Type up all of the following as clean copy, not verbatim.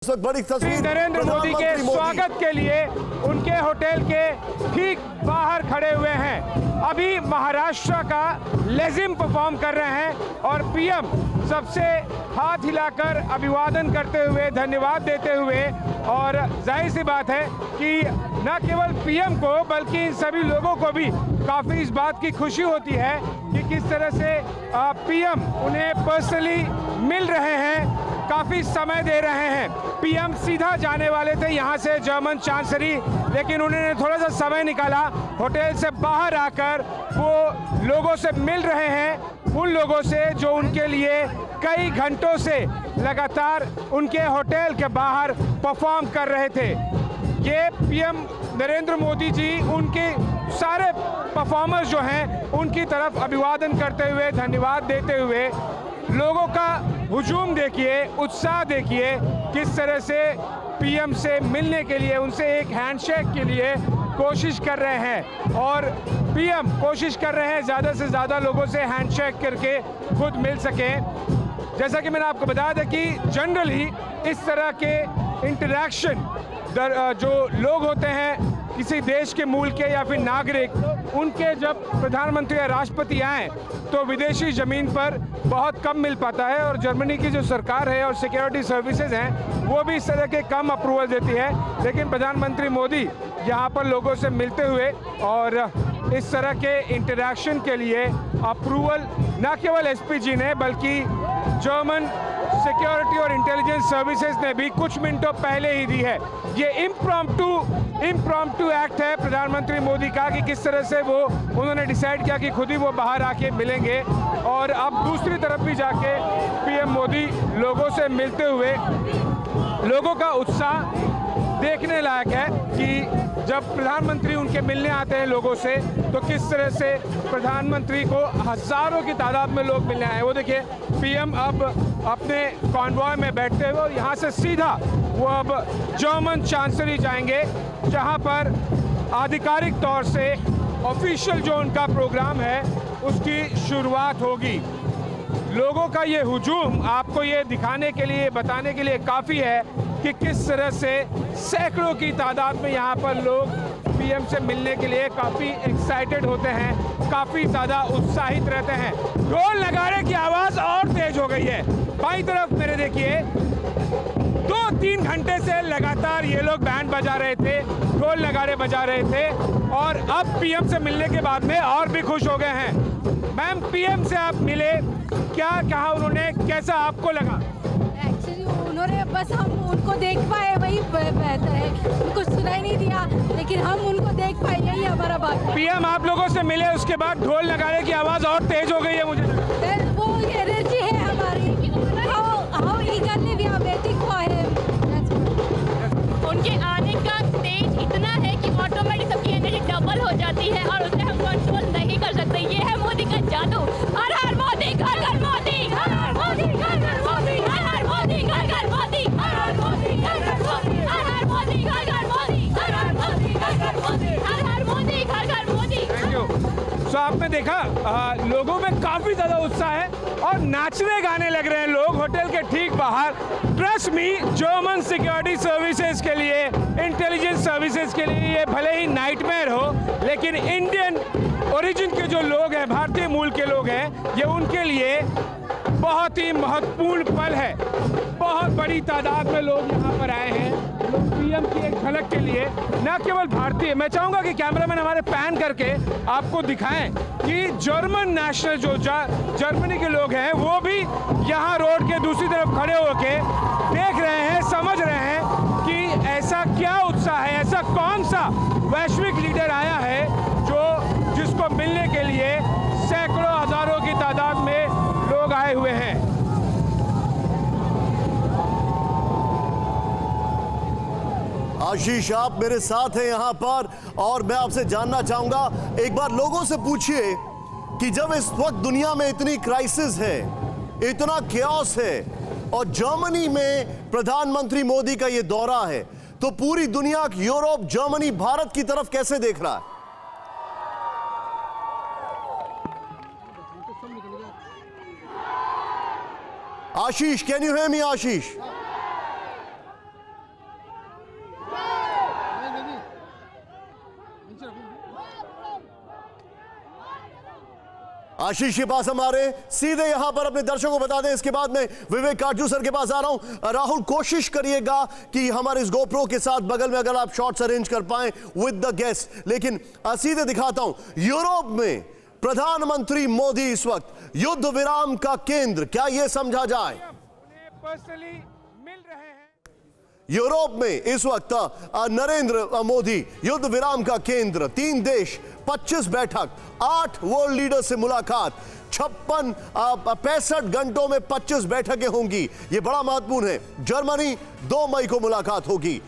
बड़ी तस्वीर नरेंद्र मोदी के स्वागत के लिए उनके होटल के ठीक बाहर खड़े हुए हैं। अभी महाराष्ट्र का लेजिम परफॉर्म कर रहे हैं और पीएम सबसे हाथ हिलाकर अभिवादन करते हुए, धन्यवाद देते हुए, और जाहिर सी बात है कि न केवल पीएम को बल्कि इन सभी लोगों को भी काफ़ी इस बात की खुशी होती है कि किस तरह से पीएम उन्हें पर्सनली मिल रहे हैं, काफ़ी समय दे रहे हैं। पीएम सीधा जाने वाले थे यहाँ से जर्मन चांसलरी, लेकिन उन्होंने थोड़ा सा समय निकाला, होटल से बाहर आकर वो लोगों से मिल रहे हैं, उन लोगों से जो उनके लिए कई घंटों से लगातार उनके होटल के बाहर परफॉर्म कर रहे थे। ये पीएम नरेंद्र मोदी जी उनके सारे परफॉर्मर्स जो हैं उनकी तरफ अभिवादन करते हुए, धन्यवाद देते हुए, लोगों का हुजूम देखिए, उत्साह देखिए, किस तरह से पीएम से मिलने के लिए, उनसे एक हैंडशेक के लिए कोशिश कर रहे हैं। और पीएम कोशिश कर रहे हैं ज़्यादा से ज़्यादा लोगों से हैंडशेक करके खुद मिल सकें। जैसा कि मैंने आपको बताया था कि जनरली इस तरह के इंटरैक्शन जो लोग होते हैं किसी देश के मूल के या फिर नागरिक, उनके जब प्रधानमंत्री या राष्ट्रपति आए तो विदेशी ज़मीन पर बहुत कम मिल पाता है, और जर्मनी की जो सरकार है और सिक्योरिटी सर्विसेज हैं वो भी इस तरह के कम अप्रूवल देती है। लेकिन प्रधानमंत्री मोदी यहाँ पर लोगों से मिलते हुए और इस तरह के इंटरैक्शन के लिए अप्रूवल न केवल एसपीजी ने बल्कि जर्मन सिक्योरिटी और इंटेलिजेंस सर्विसेज ने भी कुछ मिनटों पहले ही दी है। ये इम्प्रॉम्प्टू एक्ट है प्रधानमंत्री मोदी का कि किस तरह से वो उन्होंने डिसाइड किया कि खुद ही वो बाहर आके मिलेंगे, और अब दूसरी तरफ भी जाके पीएम मोदी लोगों से मिलते हुए, लोगों का उत्साह देखने लायक है कि जब प्रधानमंत्री उनके मिलने आते हैं लोगों से तो किस तरह से प्रधानमंत्री को हजारों की तादाद में लोग मिलने आए। वो देखिए पीएम अब अपने कॉन्वॉय में बैठते हुए और यहाँ से सीधा वो अब जर्मन चांसलरी जाएंगे, जहाँ पर आधिकारिक तौर से ऑफिशियल जो उनका प्रोग्राम है उसकी शुरुआत होगी। लोगों का ये हुजूम आपको ये दिखाने के लिए, बताने के लिए काफ़ी है कि किस तरह से सैकड़ों की तादाद में यहाँ पर लोग पीएम से मिलने के लिए काफ़ी एक्साइटेड होते हैं, काफ़ी ज़्यादा उत्साहित रहते हैं। ढोल नगाड़े की आवाज़ और तेज हो गई है। बाईं तरफ मेरे देखिए 2-3 घंटे से लगातार ये लोग बैंड बजा रहे थे, ढोल नगाड़े बजा रहे थे, और अब पीएम से मिलने के बाद में और भी खुश हो गए हैं। मैम, पीएम से आप मिले, क्या कहा उन्होंने, कैसा आपको लगा? एक्चुअली उन्होंने बस हम उनको देख पाए वही बेहतर है, उनको सुनाई नहीं दिया, लेकिन हम उनको देख पाए, यही हमारा बात। पीएम आप लोगों से मिले, उसके बाद ढोल नगाड़े की आवाज़ और तेज हो गई है मुझे। वो एनर्जी है हमारी, how eagerly we are waiting for him. उनके आने का तेज इतना है कि ऑटोमेटिक सबकी एनर्जी डबल हो जाती है और उसे हम कंट्रोल नहीं कर सकते। ये है मोदी का जादू। हर हर मोदी, घर घर मोदी, हर हर मोदी, घर घर मोदी, हर हर मोदी, घर घर मोदी, हर हर मोदी, घर घर मोदी, हर हर मोदी, घर घर मोदी, हर हर मोदी, घर घर मोदी, हर हर मोदी, घर घर मोदी। Thank you. सो आपने देखा लोगों में काफ़ी ज़्यादा उत्साह है और नाचने गाने लग रहे हैं लोग होटल के ठीक बाहर। Trust me, German security services के लिए, इंटेलिजेंस सर्विसेज के लिए ये भले ही नाइटमेयर हो, लेकिन इंडियन ओरिजिन के जो लोग हैं, भारतीय मूल के लोग हैं, ये उनके लिए बहुत ही महत्वपूर्ण पल है। बहुत बड़ी तादाद में लोग यहाँ पर आए हैं, लोग पीएम की एक झलक के लिए, न केवल भारतीय। मैं चाहूँगा कि कैमरामैन हमारे पैन करके आपको दिखाएं कि जर्मन नेशनल जो जर्मनी के लोग हैं वो भी यहाँ रोड के दूसरी तरफ खड़े होके देख रहे हैं, समझ रहे हैं कि ऐसा क्या उत्साह है, ऐसा कौन सा वैश्विक लीडर आया है जिसको मिलने के लिए सैकड़ों हजारों की तादाद में लोग आए हुए हैं। आशीष, आप मेरे साथ हैं यहाँ पर, और मैं आपसे जानना चाहूंगा, एक बार लोगों से पूछिए कि जब इस वक्त दुनिया में इतनी क्राइसिस है, इतना क्यास है, और जर्मनी में प्रधानमंत्री मोदी का ये दौरा है, तो पूरी दुनिया, यूरोप, जर्मनी, भारत की तरफ कैसे देख रहा है? आशीष, कैन यू हियर मी? आशीष, आशीष के पास हमारे सीधे यहां पर अपने दर्शकों को बता दें, इसके बाद में विवेक काटजू सर के पास आ रहा हूं। राहुल, कोशिश करिएगा कि हमारे इस गोप्रो के साथ बगल में अगर आप शॉट्स अरेंज कर पाएं विद द गेस्ट। लेकिन सीधे दिखाता हूं, यूरोप में प्रधानमंत्री मोदी इस वक्त युद्ध विराम का केंद्र, क्या यह समझा जाए? उन्हें पर्सनली मिल रहे हैं। यूरोप में इस वक्त नरेंद्र मोदी युद्ध विराम का केंद्र, 3 देश, 25 बैठक, 8 वर्ल्ड लीडर से मुलाकात, 65 घंटों में 25 बैठकें होंगी। यह बड़ा महत्वपूर्ण है। जर्मनी 2 मई को मुलाकात होगी।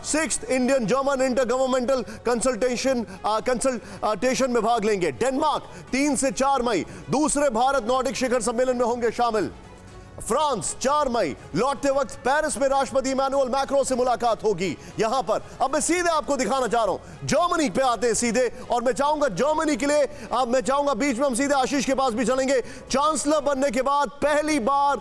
6th Indian German inter governmental consultation में भाग लेंगे। डेनमार्क 3 से 4 मई दूसरे भारत नॉर्डिक शिखर सम्मेलन में होंगे शामिल। फ्रांस 4 मई लौटते वक्त पेरिस में राष्ट्रपति इमैनुअल मैक्रो से मुलाकात होगी। यहां पर अब मैं सीधे आपको दिखाना चाह रहा हूं, जर्मनी पे आते हैं सीधे, और मैं चाहूंगा जर्मनी के लिए, अब मैं चाहूंगा बीच में हम सीधे आशीष के पास भी चलेंगे। चांसलर बनने के बाद पहली बार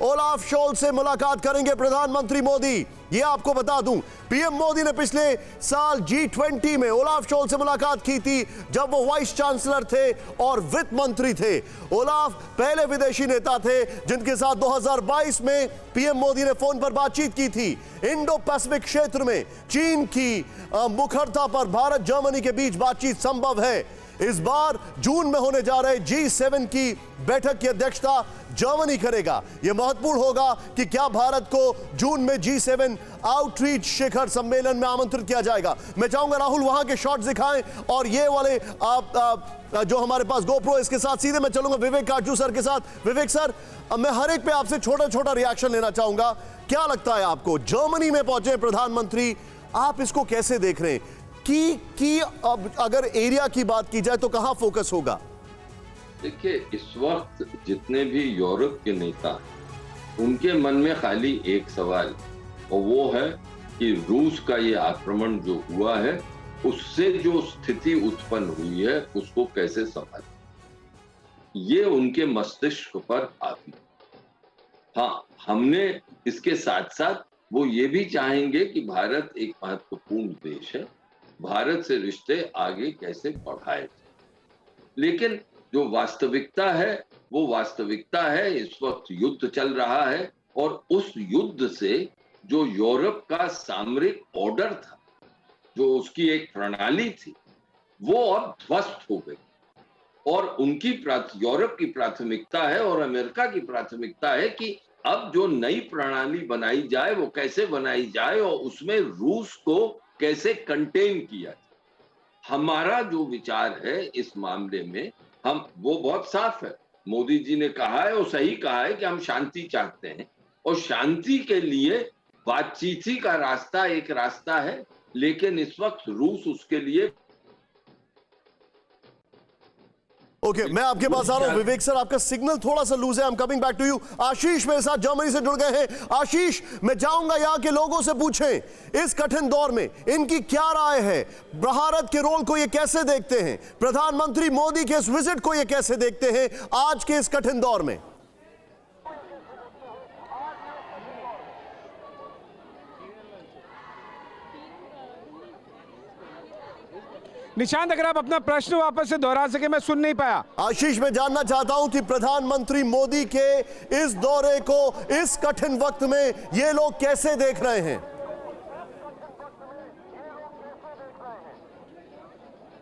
ओलाफ शोल्ज से मुलाकात करेंगे प्रधानमंत्री मोदी। ये आपको बता दूं, पीएम मोदी ने पिछले साल G20 में ओलाफ शोल्ज से मुलाकात की थी, जब वो वाइस चांसलर थे और वित्त मंत्री थे। ओलाफ पहले विदेशी नेता थे जिनके साथ 2022 में पीएम मोदी ने फोन पर बातचीत की थी। इंडो पैसिफिक क्षेत्र में चीन की मुखरता पर भारत जर्मनी के बीच बातचीत संभव है। इस बार जून में होने जा रहे G7 की बैठक की अध्यक्षता जर्मनी करेगा। यह महत्वपूर्ण होगा कि क्या भारत को जून में G7 आउटरीच शिखर सम्मेलन में आमंत्रित किया जाएगा। मैं चाहूंगा राहुल वहां के शॉट्स दिखाएं, और ये वाले जो हमारे पास गोप्रो, इसके साथ सीधे मैं चलूंगा विवेक काटजू सर के साथ। विवेक सर, मैं हर एक पे आपसे छोटा छोटा रिएक्शन लेना चाहूंगा। क्या लगता है आपको, जर्मनी में पहुंचे प्रधानमंत्री, आप इसको कैसे देख रहे हैं कि अब अगर एरिया की बात की जाए तो कहां फोकस होगा? देखिए, इस वक्त जितने भी यूरोप के नेता, उनके मन में खाली एक सवाल, और वो है कि रूस का ये आक्रमण जो हुआ है, उससे जो स्थिति उत्पन्न हुई है उसको कैसे संभालें, ये उनके मस्तिष्क पर हावी। हाँ, हमने इसके साथ साथ वो ये भी चाहेंगे कि भारत एक महत्वपूर्ण देश है, भारत से रिश्ते आगे कैसे बढ़ाए। लेकिन जो वास्तविकता है वो वास्तविकता है, इस वक्त युद्ध चल रहा है, और उस युद्ध से जो यूरोप का सामरिक ऑर्डर था, जो उसकी एक प्रणाली थी, वो अब ध्वस्त हो गई। और उनकी यूरोप की प्राथमिकता है और अमेरिका की प्राथमिकता है कि अब जो नई प्रणाली बनाई जाए वो कैसे बनाई जाए, और उसमें रूस को कैसे कंटेन किया जाए। हमारा जो विचार है इस मामले में, हम वो बहुत साफ है। मोदी जी ने कहा है, और सही कहा है, कि हम शांति चाहते हैं, और शांति के लिए बातचीत ही का रास्ता एक रास्ता है। लेकिन इस वक्त रूस उसके लिए ओके, मैं आपके पास आ रहा हूं। विवेक सर, आपका सिग्नल थोड़ा सा लूज है, I am coming back to you. Ashish मेरे साथ जर्मनी से जुड़ गए हैं। आशीष, मैं चाहूंगा यहां के लोगों से पूछें, इस कठिन दौर में इनकी क्या राय है, भारत के रोल को ये कैसे देखते हैं, प्रधानमंत्री मोदी के इस विजिट को ये कैसे देखते हैं आज के इस कठिन दौर में? निशांत, अगर आप अपना प्रश्न वापस से दोहरा सके, मैं सुन नहीं पाया। आशीष, मैं जानना चाहता हूं कि प्रधानमंत्री मोदी के इस दौरे को इस कठिन वक्त में ये लोग कैसे देख रहे हैं?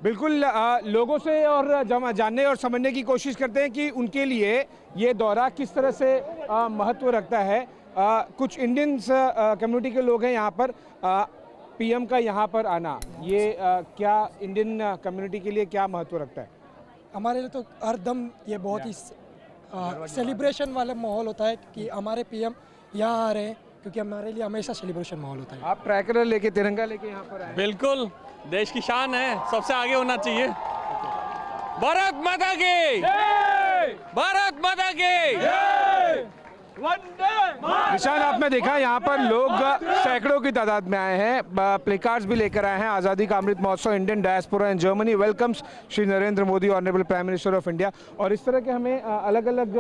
बिल्कुल, लोगों से और जानने और समझने की कोशिश करते हैं कि उनके लिए ये दौरा किस तरह से महत्व रखता है। कुछ इंडियन कम्युनिटी के लोग हैं यहाँ पर। पीएम का यहाँ पर आना, ये क्या इंडियन कम्युनिटी के लिए क्या महत्व रखता है? हमारे लिए तो हर दम ये बहुत ही सेलिब्रेशन वाला माहौल होता है कि हमारे पीएम यहाँ आ रहे हैं, क्योंकि हमारे लिए हमेशा सेलिब्रेशन माहौल होता है। आप ट्रैकर लेके, तिरंगा लेके यहाँ पर आए? बिल्कुल, देश की शान है, सबसे आगे होना चाहिए। भारत माता की जय! भारत माता की जय! निशान, आपने देखा यहाँ पर लोग सैकड़ों की तादाद में आए हैं, प्लेकार्ड्स भी लेकर आए हैं। आज़ादी का Amrit Mahotsav, Indian diaspora in Germany welcomes Shri Narendra Modi, honourable prime minister of India. और इस तरह के हमें अलग अलग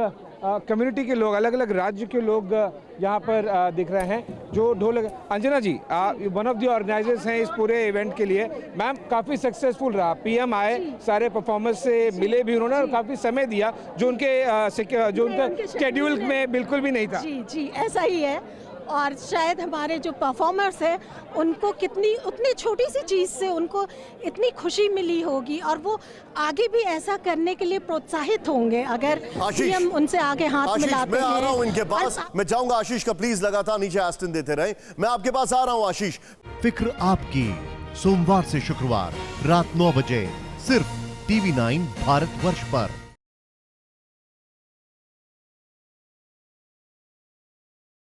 कम्युनिटी के लोग, अलग अलग राज्य के लोग यहाँ पर दिख रहे हैं जो ढोलक। अंजना जी, वन ऑफ द ऑर्गेनाइजर्स हैं इस पूरे इवेंट के लिए। मैम, काफ़ी सक्सेसफुल रहा, पीएम आए, सारे परफॉर्मर्स से मिले भी उन्होंने और काफ़ी समय दिया जो उनका शेड्यूल में बिल्कुल भी नहीं था। जी जी, ऐसा ही है। और शायद हमारे जो परफॉर्मर्स हैं उनको उतनी छोटी सी चीज़ से उनको इतनी खुशी मिली होगी और वो आगे भी ऐसा करने के लिए प्रोत्साहित होंगे अगर पीएम उनसे आगे हाथ मिलाते हैं। मैं आ रहा हूं इनके पास, मैं चाहूंगा आशीष का प्लीज लगातार नीचे एस्टन देते रहे। मैं आपके पास आ रहा हूं आशीष। फिक्र आपकी, सोमवार से शुक्रवार रात 9 बजे सिर्फ TV9 भारतवर्ष पर।